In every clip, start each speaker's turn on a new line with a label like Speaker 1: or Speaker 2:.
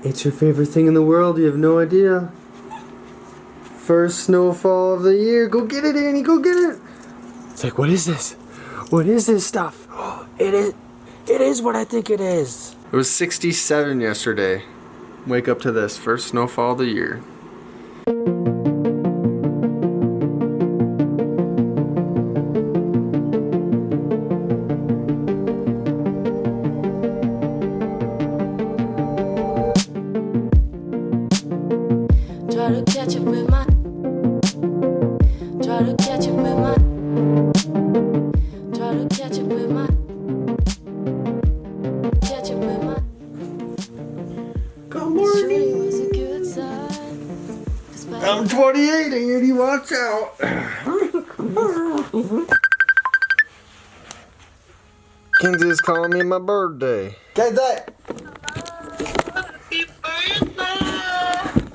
Speaker 1: It's your favorite thing in the world, you have no idea. First snowfall of the year. Go get it, Annie, go get it. It's like, what is this? What is this stuff? It is what I think it is. It was 67 yesterday. Wake up to this, first snowfall of the year.
Speaker 2: Try to catch it with my Try to catch it with my Try to catch it with my Catch it with my
Speaker 1: Good morning.
Speaker 2: was a good side.
Speaker 1: I'm 28, Andy, watch out. Kenzie's calling me my birthday. Kenzie!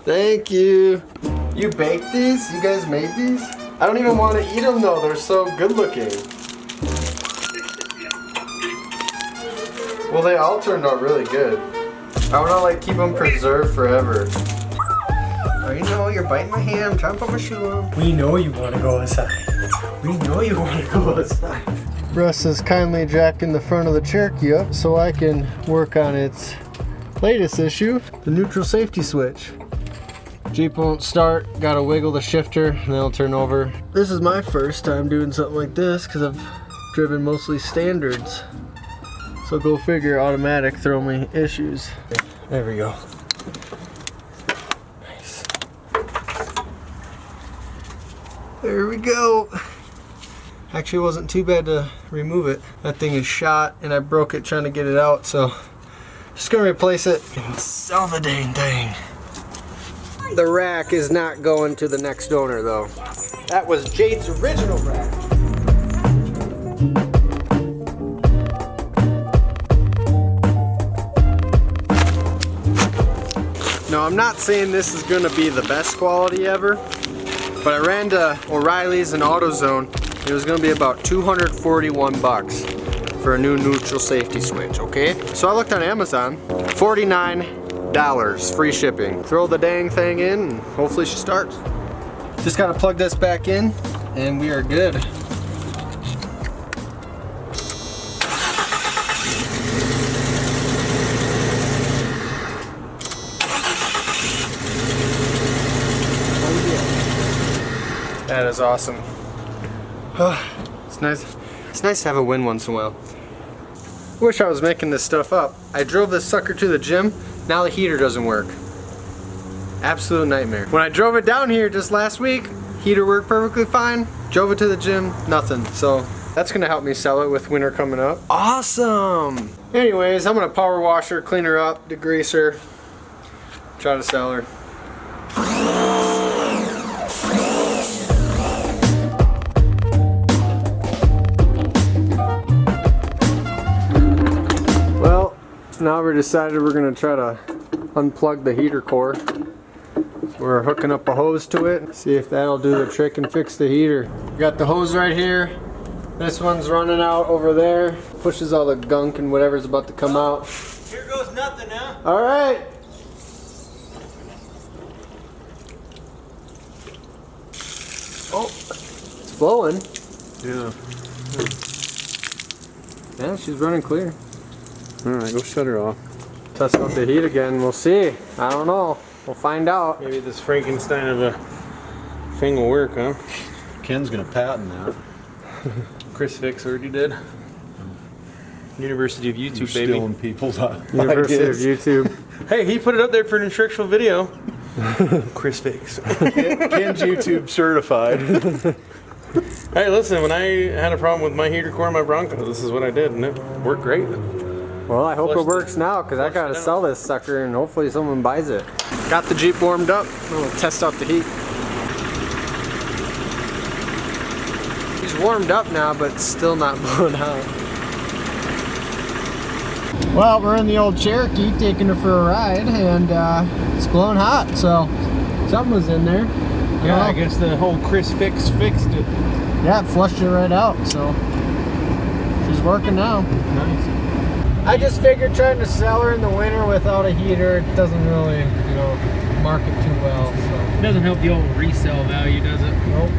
Speaker 1: Thank you. You baked these? You guys made these? I don't even want to eat them though. They're so good looking. Well, they all turned out really good. I want to like keep them preserved forever. Oh, you know, you're biting my hand. I'm trying to put my shoe on. We know you want to go outside. We know you want to go outside. Russ is kindly jacking the front of the Cherokee up so I can work on its latest issue, the neutral safety switch. Jeep won't start, gotta wiggle the shifter and then it'll turn over. This is my first time doing something like this because I've driven mostly standards. So go figure, automatic throw me issues. There we go. Nice. There we go. Actually, it wasn't too bad to remove it. That thing is shot and I broke it trying to get it out, so just gonna replace it and sell the dang thing. The rack is not going to the next owner though. That was Jade's original rack. No, I'm not saying this is gonna be the best quality ever, but I ran to O'Reilly's and AutoZone. It was gonna be about 241 bucks for a new neutral safety switch, okay? So I looked on Amazon, $49. Free shipping. Throw the dang thing in and hopefully she starts. Just gotta plug this back in and we are good. That is awesome. It's nice. It's nice to have a win once in a while. Wish I was making this stuff up. I drove this sucker to the gym. Now the heater doesn't work. Absolute nightmare. When I drove it down here just last week, heater worked perfectly fine. Drove it to the gym, nothing. So that's gonna help me sell it with winter coming up. Awesome. Anyways, I'm gonna power wash her, clean her up, degrease her, try to sell her. Now we decided we're gonna try to unplug the heater core. We're hooking up a hose to it. See if that'll do the trick and fix the heater. We got the hose right here. This one's running out over there. Pushes all the gunk and whatever's about to come out.
Speaker 3: Here goes nothing now.
Speaker 1: All right. Oh, it's flowing.
Speaker 3: Yeah.
Speaker 1: Yeah, she's running clear.
Speaker 3: Alright, go shut her off.
Speaker 1: Test out the heat again, we'll see. I don't know. We'll find out.
Speaker 3: Maybe this Frankenstein of a thing will work, huh?
Speaker 4: Ken's gonna patent that.
Speaker 3: Chris Fix already did. University of YouTube, baby.
Speaker 4: Stealing people's
Speaker 1: University of
Speaker 4: ideas.
Speaker 1: YouTube.
Speaker 3: Hey, he put it up there for an instructional video. Chris Fix.
Speaker 4: Ken's YouTube certified.
Speaker 3: Hey, listen, when I had a problem with my heater core in my Bronco, this is what I did, and it worked great.
Speaker 1: Well, I hope it
Speaker 3: Flushed
Speaker 1: works now, because I gotta
Speaker 3: it out.
Speaker 1: sell this sucker and hopefully someone buys it. Got the Jeep warmed up. We'll test out the heat. He's warmed up now, but still not blown out. Well, we're in the old Cherokee, taking her for a ride, and it's blowing hot, so something was in there.
Speaker 3: Yeah, I guess the whole Chris Fix fixed it.
Speaker 1: Yeah, it flushed it right out, so she's working now.
Speaker 3: Nice.
Speaker 1: I just figured trying to sell her in the winter without a heater, it doesn't really, you know, market too well. So
Speaker 5: It doesn't help the old resale value, does it?
Speaker 1: nope.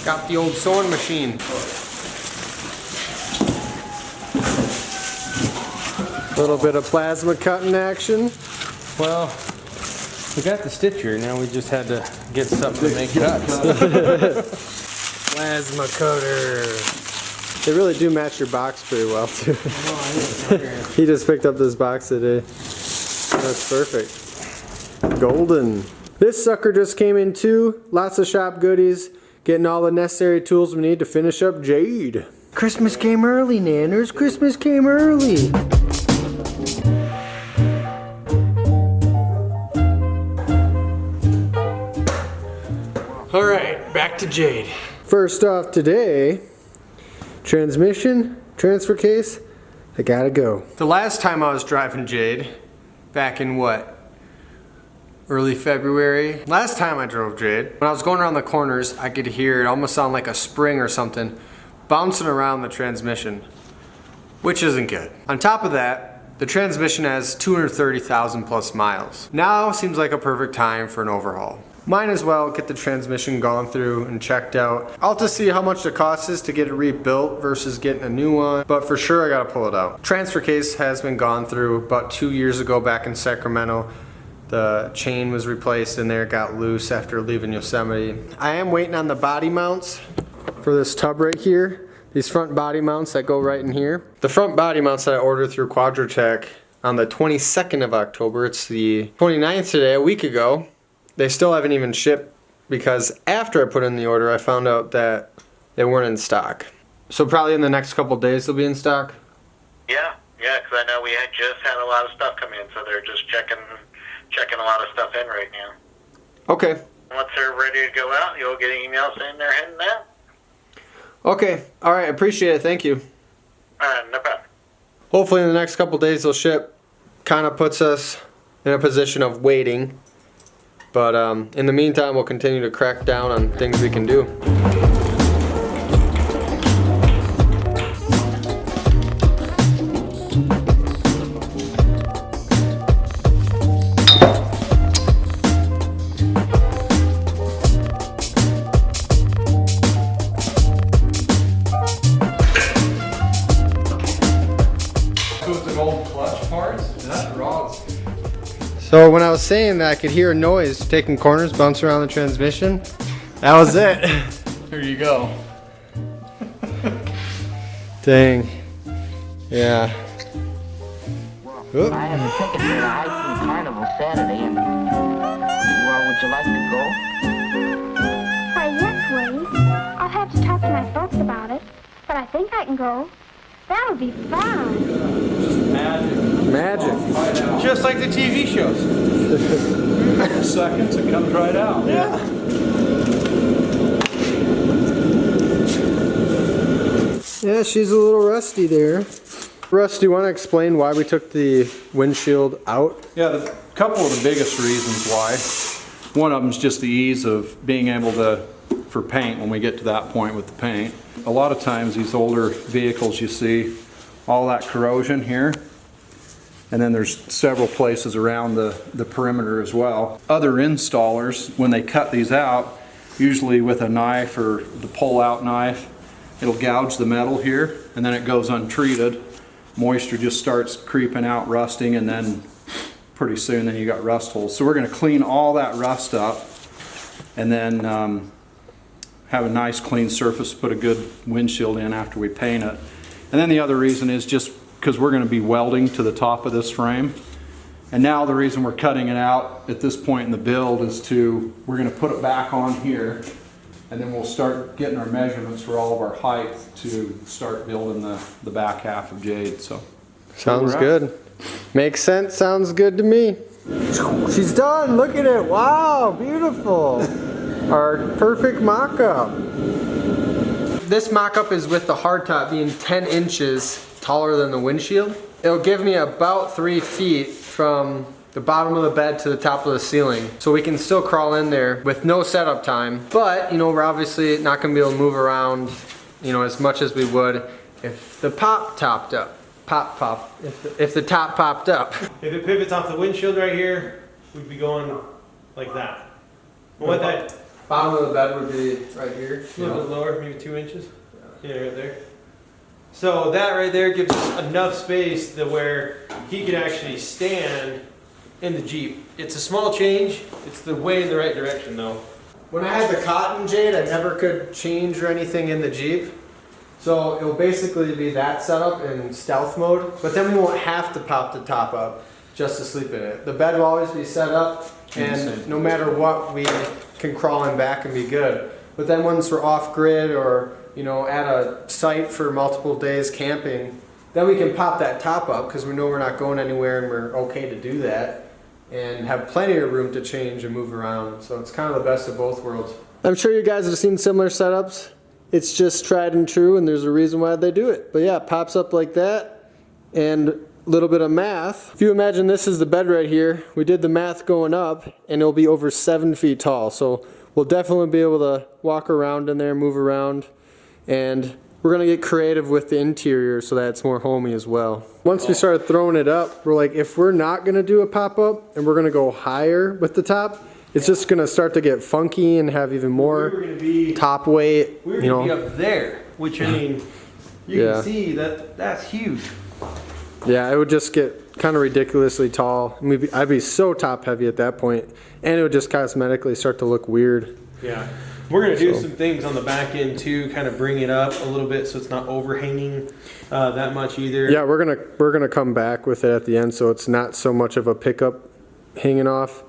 Speaker 1: Got the old sewing machine. A little bit of plasma cutting action.
Speaker 3: Well, we got the stitcher. Now we just had to get something to make cuts.
Speaker 1: Plasma cutter. They really do match your box pretty well too. He just picked up this box today. That's perfect. Golden. This sucker just came in too. Lots of shop goodies. Getting all the necessary tools we need to finish up Jade. Christmas came early, Nanners. Christmas came early. All right, back to Jade. First off today, transmission, transfer case, I gotta go. The last time I was driving Jade, back in what? Early February. Last time I drove Jade, when I was going around the corners, I could hear it almost sound like a spring or something bouncing around the transmission, which isn't good. On top of that, the transmission has 230,000 plus miles. Now seems like a perfect time for an overhaul. Might as well get the transmission gone through and checked out. I'll have to see how much the cost is to get it rebuilt versus getting a new one, but for sure I gotta pull it out. Transfer case has been gone through about 2 years ago back in Sacramento. The chain was replaced in there, got loose after leaving Yosemite. I am waiting on the body mounts for this tub right here. These front body mounts that go right in here. The front body mounts that I ordered through Quadratech on the 22nd of October. It's the 29th today, a week ago. They still haven't even shipped because after I put in the order, I found out that they weren't in stock. So probably in the next couple of days they'll be in stock?
Speaker 6: Yeah, because I know we had just had a lot of stuff come in, so they're just checking a lot of stuff in right now.
Speaker 1: Okay.
Speaker 6: Once they're ready to go out, you'll get an email saying they're heading out.
Speaker 1: Okay. All right. Appreciate it. Thank you.
Speaker 6: No problem.
Speaker 1: Hopefully in the next couple of days they'll ship. Kind of puts us in a position of waiting. But in the meantime, we'll continue to crack down on things we can do. So when I was saying that I could hear a noise taking corners, bounce around the transmission, that was it.
Speaker 3: Here you go.
Speaker 1: Dang. Yeah. Oop.
Speaker 7: I have a ticket for the High School Carnival Saturday, and well, would you like to go?
Speaker 8: Why, yes, Wade. I'll have to talk to my folks about it, but I think I can go. That'll be fun.
Speaker 1: Magic.
Speaker 3: Just like the TV shows.
Speaker 4: Seconds, it comes right out.
Speaker 3: Yeah.
Speaker 1: Yeah, she's a little rusty there. Russ, do you want to explain why we took the windshield out?
Speaker 4: Yeah, a couple of the biggest reasons why. One of them is just the ease of being able to, for paint, when we get to that point with the paint. A lot of times these older vehicles, you see all that corrosion here. And then there's several places around the perimeter as well. Other installers, when they cut these out, usually with a knife or the pull-out knife, it'll gouge the metal here, and then it goes untreated. Moisture just starts creeping out, rusting, and then pretty soon then you got rust holes. So we're gonna clean all that rust up, and then have a nice clean surface, put a good windshield in after we paint it. And then the other reason is just because we're going to be welding to the top of this frame. And now the reason we're cutting it out at this point in the build is we're going to put it back on here, and then we'll start getting our measurements for all of our height to start building the back half of Jade. So
Speaker 1: Sounds good. Makes sense. Sounds good to me. She's done. Look at it. Wow, beautiful. Our perfect mock-up. This mock-up is with the hardtop being 10 inches taller than the windshield. It'll give me about 3 feet from the bottom of the bed to the top of the ceiling. So we can still crawl in there with no setup time. But, you know, we're obviously not gonna be able to move around you know, as much as we would if the top topped up. If the top popped up.
Speaker 3: If it pivots off the windshield right here, we'd be going like that. What that
Speaker 1: Bottom of the bed would be right here.
Speaker 3: a little bit lower, maybe 2 inches. Yeah, right there. So that right there gives us enough space to where he could actually stand in the Jeep. It's a small change. It's the way in the right direction though.
Speaker 1: When I had the cotton Jade, I never could change or anything in the Jeep. So it'll basically be that setup in stealth mode, but then we won't have to pop the top up just to sleep in it. The bed will always be set up, and no matter what, we can crawl in back and be good. But then once we're off grid or, you know, at a site for multiple days camping, then we can pop that top up because we know we're not going anywhere and we're okay to do that and have plenty of room to change and move around. So it's kind of the best of both worlds. I'm sure you guys have seen similar setups. It's just tried and true, and there's a reason why they do it. But yeah, it pops up like that, and a little bit of math. If you imagine this is the bed right here, we did the math going up, and it'll be over 7 feet tall. So we'll definitely be able to walk around in there, move around, and we're gonna get creative with the interior so that it's more homey as well. Once we started throwing it up, we're like, if we're not gonna do a pop-up, and we're gonna go higher with the top, it's just gonna start to get funky and have even more top weight.
Speaker 3: We're
Speaker 1: you know,
Speaker 3: gonna be up there, which I mean, you can see that's huge.
Speaker 1: Yeah, it would just get kind of ridiculously tall. I mean, I'd be so top heavy at that point, and it would just cosmetically start to look weird.
Speaker 3: Yeah, we're gonna do some things on the back end too, kind of bring it up a little bit so it's not overhanging that much either.
Speaker 1: Yeah, we're gonna come back with it at the end, so it's not so much of a pickup hanging off.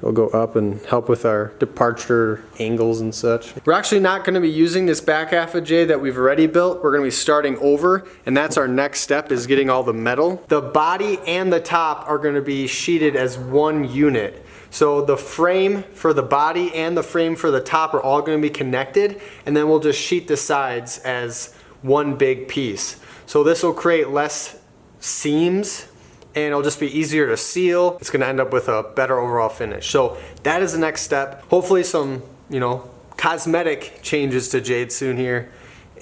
Speaker 1: It'll go up and help with our departure angles and such. We're actually not gonna be using this back half of Jade that we've already built. We're gonna be starting over, and that's our next step, is getting all the metal. The body and the top are gonna be sheeted as one unit. So the frame for the body and the frame for the top are all gonna be connected, and then we'll just sheet the sides as one big piece. So this will create less seams, and it'll just be easier to seal. It's gonna end up with a better overall finish. So that is the next step. Hopefully some, you know, cosmetic changes to Jade soon here,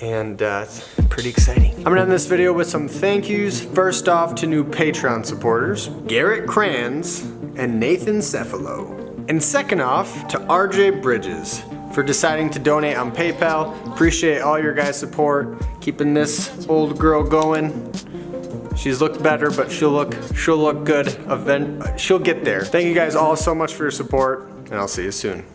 Speaker 1: and it's pretty exciting. I'm gonna end this video with some thank yous. First off to new Patreon supporters, Garrett Kranz and Nathan Cephalo. And second off to RJ Bridges for deciding to donate on PayPal. Appreciate all your guys' support, keeping this old girl going. She's looked better, but she'll look good. She'll get there. Thank you guys all so much for your support, and I'll see you soon.